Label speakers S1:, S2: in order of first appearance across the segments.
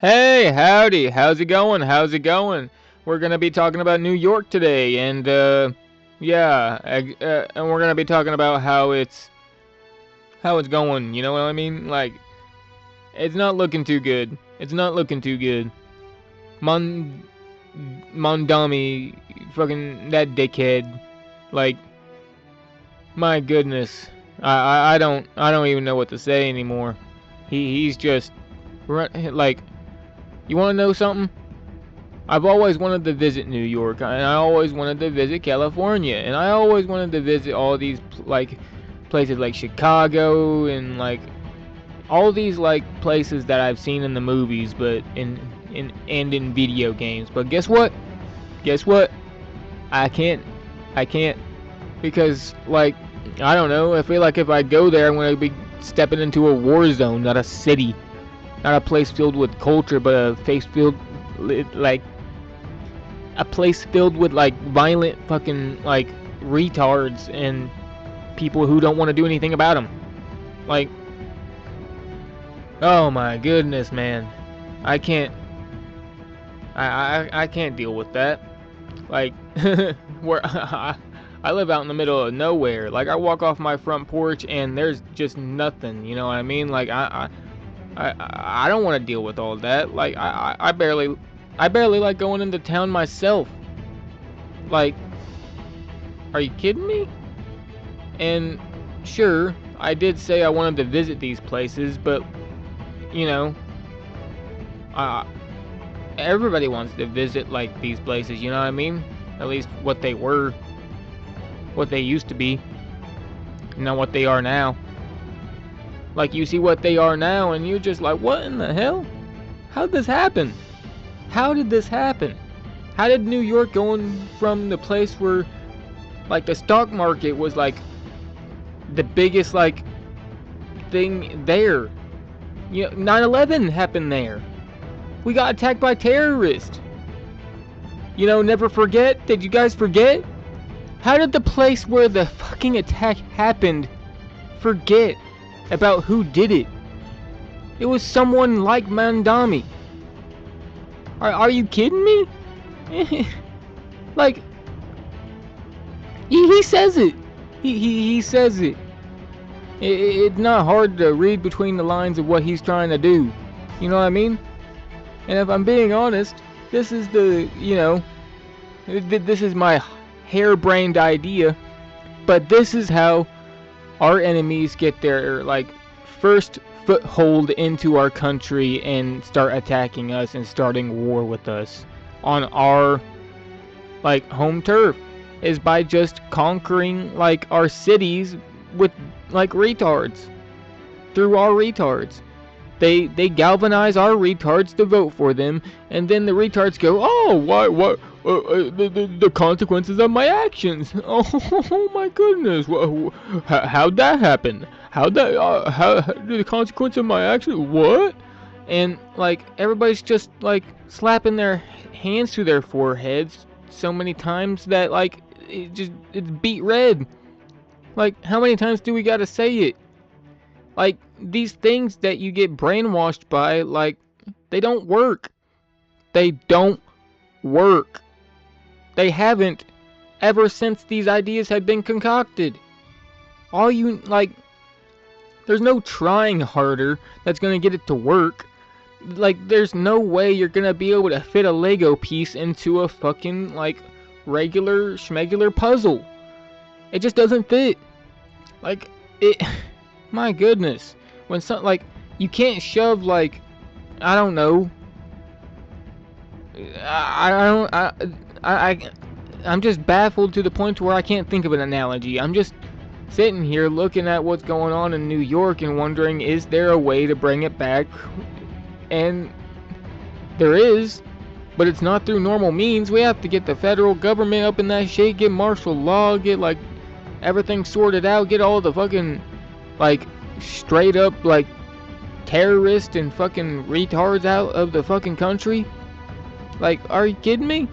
S1: Hey, howdy. How's it going? How's it going? We're gonna be talking about New York today, and yeah, and we're gonna be talking about how it's going. You know what I mean? Like, it's not looking too good. It's not looking too good. Mon Mondami, fucking that dickhead. Like, my goodness, I don't even know what to say anymore. He's just like, you want to know something? I've always wanted to visit New York, and I always wanted to visit California, and I always wanted to visit all these like places like Chicago and like all these like places that I've seen in the movies, but in video games. But guess what? Guess what? I can't. I can't because like I don't know. I feel like if I go there, I'm gonna be stepping into a war zone, not a city, not a place filled with culture, but a face filled like a place filled with like violent fucking like retards and people who don't want to do anything about them. Like, oh my goodness, man, I can't, I can't deal with that. Like, where I live out in the middle of nowhere. Like, I walk off my front porch and there's just nothing. You know what I mean? Like, I don't want to deal with all that. Like, I barely like going into town myself. Like, are you kidding me? And sure, I did say I wanted to visit these places, but you know, uh, everybody wants to visit like these places. You know what I mean? At least what they were, what they used to be, not what they are now. Like you see what they are now, and you're just like, what in the hell? How did this happen? How did this happen? How did New York going from the place where like the stock market was like the biggest like thing there. You know, 9/11 happened there. We got attacked by terrorists. You know, never forget. Did you guys forget? How did the place where the fucking attack happened forget about who did it? It was someone like Mandami. Are you kidding me? Like, he says it. He says it. It's not hard to read between the lines of what he's trying to do. You know what I mean? And if I'm being honest, this is this is my harebrained idea, but this is how our enemies get their like first foothold into our country and start attacking us and starting war with us on our like home turf is by just conquering like our cities with like retards through our retards. They galvanize our retards to vote for them, and then the retards go, oh, what, the consequences of my actions. Oh my goodness, how'd that happen? How the consequence of my actions? What? And like everybody's just like slapping their hands to their foreheads so many times that like it's beat red. Like how many times do we gotta say it? Like these things that you get brainwashed by, like they don't work. They don't work. They haven't ever since these ideas have been concocted. All you like, there's no trying harder that's gonna get it to work. Like there's no way you're gonna be able to fit a Lego piece into a fucking like regular schmegular puzzle. It just doesn't fit. Like it. My goodness, when some like you can't shove like I don't know. I don't I'm just baffled to the point where I can't think of an analogy. I'm just sitting here looking at what's going on in New York and wondering, is there a way to bring it back? And there is, but it's not through normal means. We have to get the federal government up in that shit, get martial law, get like everything sorted out, get all the fucking like straight up like terrorists and fucking retards out of the fucking country. Like, are you kidding me?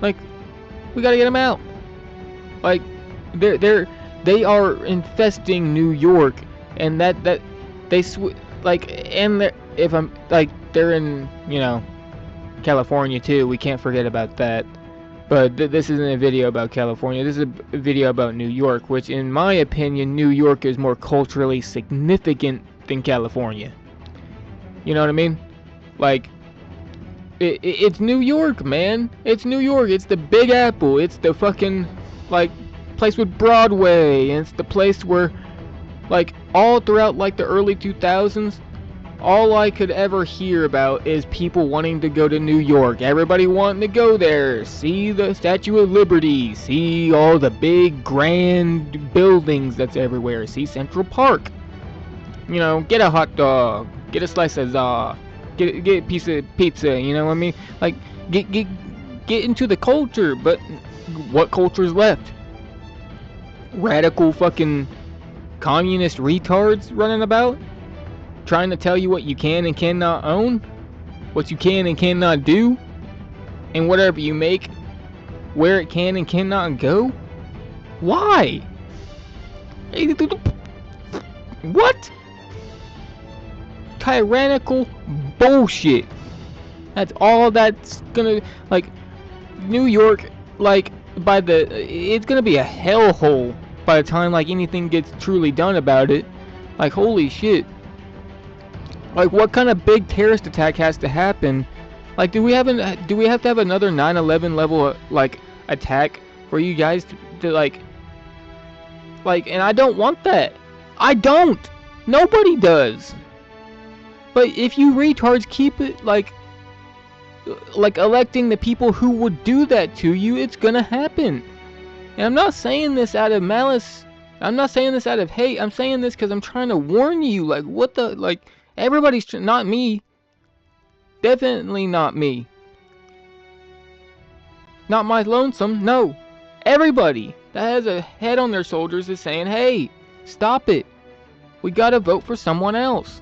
S1: Like, we gotta get them out. Like, they are infesting New York, and that they like, and if I'm like, they're in, you know, California too. We can't forget about that. But this isn't a video about California. This is a video about New York, which, in my opinion, New York is more culturally significant than California. You know what I mean? Like, it's New York, man. It's New York. It's the Big Apple. It's the fucking, like, place with Broadway. And it's the place where, like, all throughout, like, the early 2000s, all I could ever hear about is people wanting to go to New York. Everybody wanting to go there. See the Statue of Liberty. See all the big, grand buildings that's everywhere. See Central Park. You know, get a hot dog. Get a slice of za. Get a piece of pizza, you know what I mean? Like, get into the culture, but what culture's left? Radical fucking communist retards running about? Trying to tell you what you can and cannot own? What you can and cannot do? And whatever you make, where it can and cannot go? Why? What? Tyrannical bullshit. That's all that's gonna, like, New York, like, it's gonna be a hellhole by the time, like, anything gets truly done about it. Like, holy shit. Like, what kind of big terrorist attack has to happen? Like, do we have to have another 9/11 level, like, attack for you guys to like, and I don't want that. I don't. Nobody does. But if you retards keep it, like electing the people who would do that to you, it's gonna happen. And I'm not saying this out of malice. I'm not saying this out of hate. I'm saying this because I'm trying to warn you. Like, what the, like, everybody's, not me. Definitely not me. Not my lonesome, no. Everybody that has a head on their shoulders is saying, hey, stop it. We gotta vote for someone else.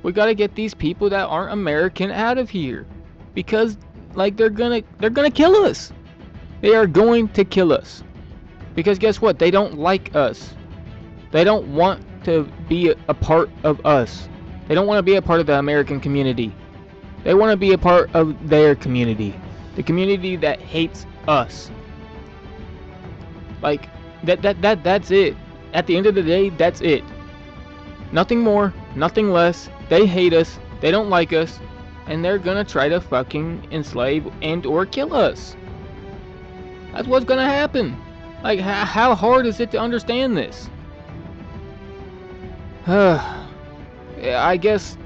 S1: We gotta get these people that aren't American out of here. Because, like, they're gonna kill us. They are going to kill us. Because guess what? They don't like us. They don't want to be a part of us. They don't want to be a part of the American community. They want to be a part of their community. The community that hates us. Like, that's it. At the end of the day, that's it. Nothing more, nothing less. They hate us, they don't like us, and they're gonna try to fucking enslave and or kill us. That's what's gonna happen. Like, how hard is it to understand this? I guess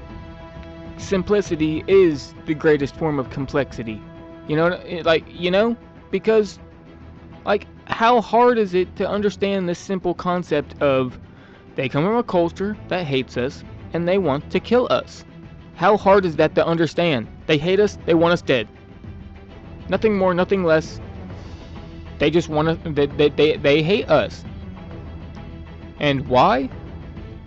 S1: simplicity is the greatest form of complexity. You know, like, you know, because, like, how hard is it to understand this simple concept of they come from a culture that hates us and they want to kill us? How hard is that to understand? They hate us, they want us dead. Nothing more, nothing less. They just want us, they hate us. And why?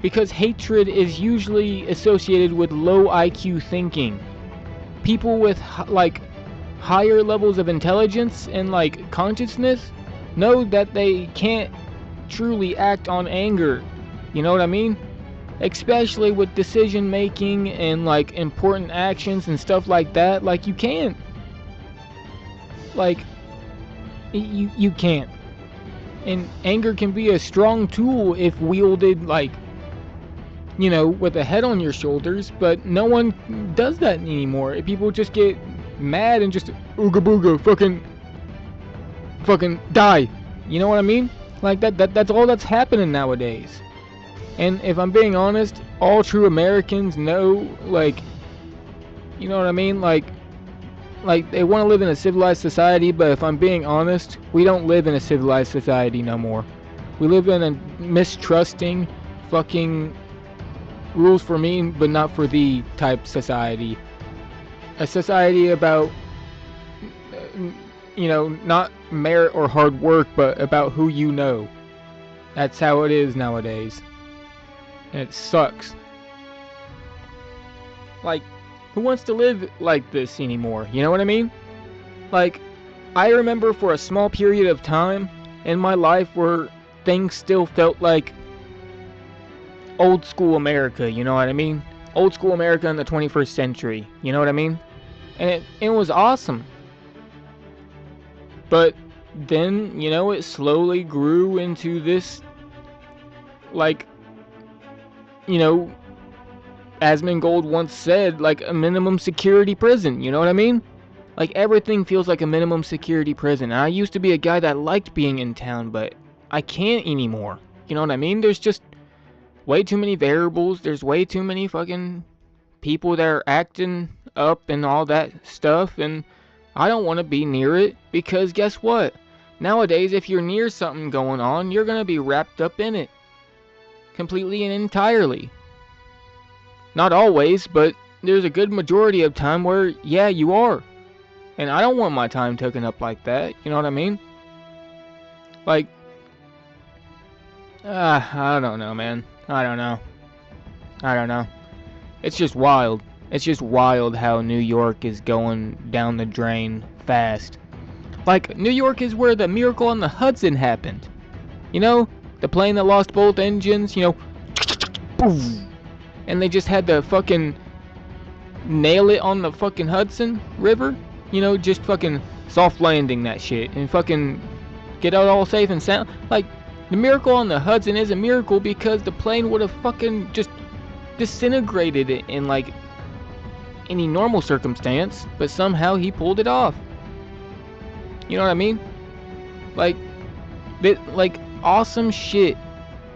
S1: Because hatred is usually associated with low IQ thinking. People with, like, higher levels of intelligence and, like, consciousness know that they can't truly act on anger. You know what I mean? Especially with decision making and, like, important actions and stuff like that. Like, you can't. Like, you can't. And anger can be a strong tool if wielded, like, you know, with a head on your shoulders, but no one does that anymore. People just get mad and just ooga booga fucking die. You know what I mean? Like, that's all that's happening nowadays. And if I'm being honest, all true Americans know, like, you know what I mean? Like they want to live in a civilized society, but if I'm being honest, we don't live in a civilized society no more. We live in a mistrusting, fucking rules for me but not for thee type society. A society about, you know, not merit or hard work, but about who you know. That's how it is nowadays. And it sucks. Like, who wants to live like this anymore? You know what I mean? Like, I remember for a small period of time in my life where things still felt like old school America, you know what I mean? old school America in the 21st century. You know what I mean? And it was awesome. But then, you know, it slowly grew into this, like, you know, Asmongold once said, like a minimum security prison. You know what I mean? Like, everything feels like a minimum security prison. And I used to be a guy that liked being in town, but I can't anymore. You know what I mean? There's just way too many variables. There's way too many fucking people that are acting up and all that stuff. And I don't want to be near it, because guess what? Nowadays, if you're near something going on, you're going to be wrapped up in it. Completely and entirely. Not always, but there's a good majority of time where, yeah, you are. And I don't want my time taken up like that. You know what I mean? Like, I don't know, man. I don't know. It's just wild. It's just wild how New York is going down the drain fast. Like, New York is where the Miracle on the Hudson happened. You know? The plane that lost both engines, you know? Boom. And they just had to fucking nail it on the fucking Hudson River. You know, just fucking soft landing that shit and fucking get out all safe and sound. Like, the Miracle on the Hudson is a miracle because the plane would have fucking just disintegrated it in, like, any normal circumstance, but somehow he pulled it off. You know what I mean? Like, awesome shit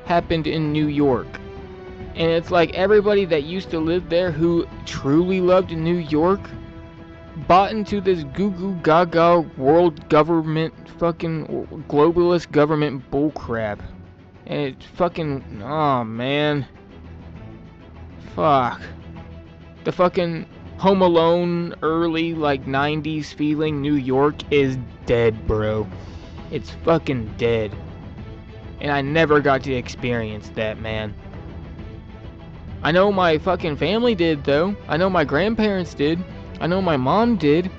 S1: happened in New York. And it's like everybody that used to live there who truly loved New York bought into this goo goo gaga world government fucking globalist government bullcrap. And it's fucking, oh man. Fuck. The fucking Home Alone early like 90s feeling New York is dead, bro. It's fucking dead. And I never got to experience that, man. I know my fucking family did, though. I know my grandparents did. I know my mom did.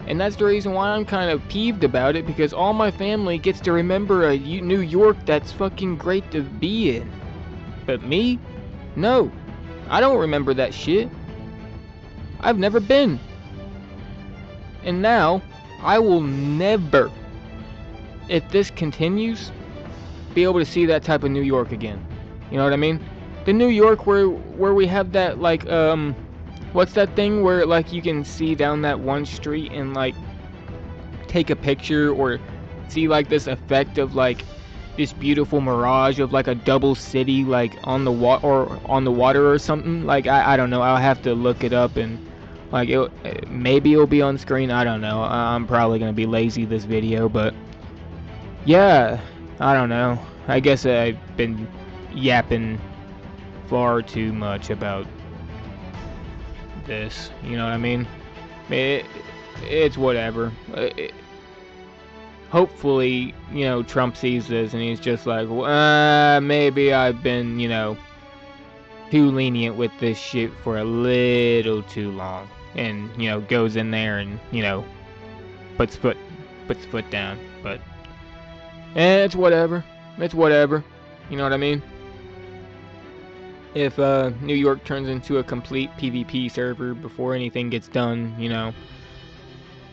S1: And that's the reason why I'm kind of peeved about it, because all my family gets to remember a New York that's fucking great to be in. But me? No. I don't remember that shit. I've never been. And now, I will never, if this continues, be able to see that type of New York again. You know what I mean? The New York where we have that, like, what's that thing where, like, you can see down that one street and, like, take a picture or see, like, this effect of, like, this beautiful mirage of, like, a double city, like, on the water or something. Like, I don't know. I'll have to look it up and, like, maybe it'll be on screen. I don't know. I'm probably gonna be lazy this video, but yeah, I don't know. I guess I've been yapping far too much about this, you know what I mean? It's whatever. Hopefully, you know, Trump sees this and he's just like, maybe I've been, you know, too lenient with this shit for a little too long, and, you know, goes in there and, you know, puts foot down. But it's whatever. It's whatever. You know what I mean? If New York turns into a complete PvP server before anything gets done, you know,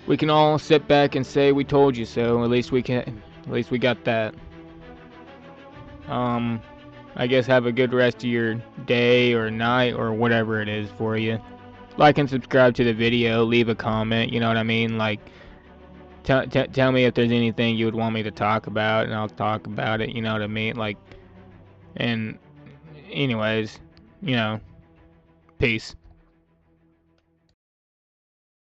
S1: we can all sit back and say we told you so. At least we got that. I guess have a good rest of your day or night or whatever it is for you. Like and subscribe to the video, leave a comment, you know what I mean? Like, tell me if there's anything you would want me to talk about, and I'll talk about it, you know what I mean? Like, and anyways, you know, peace.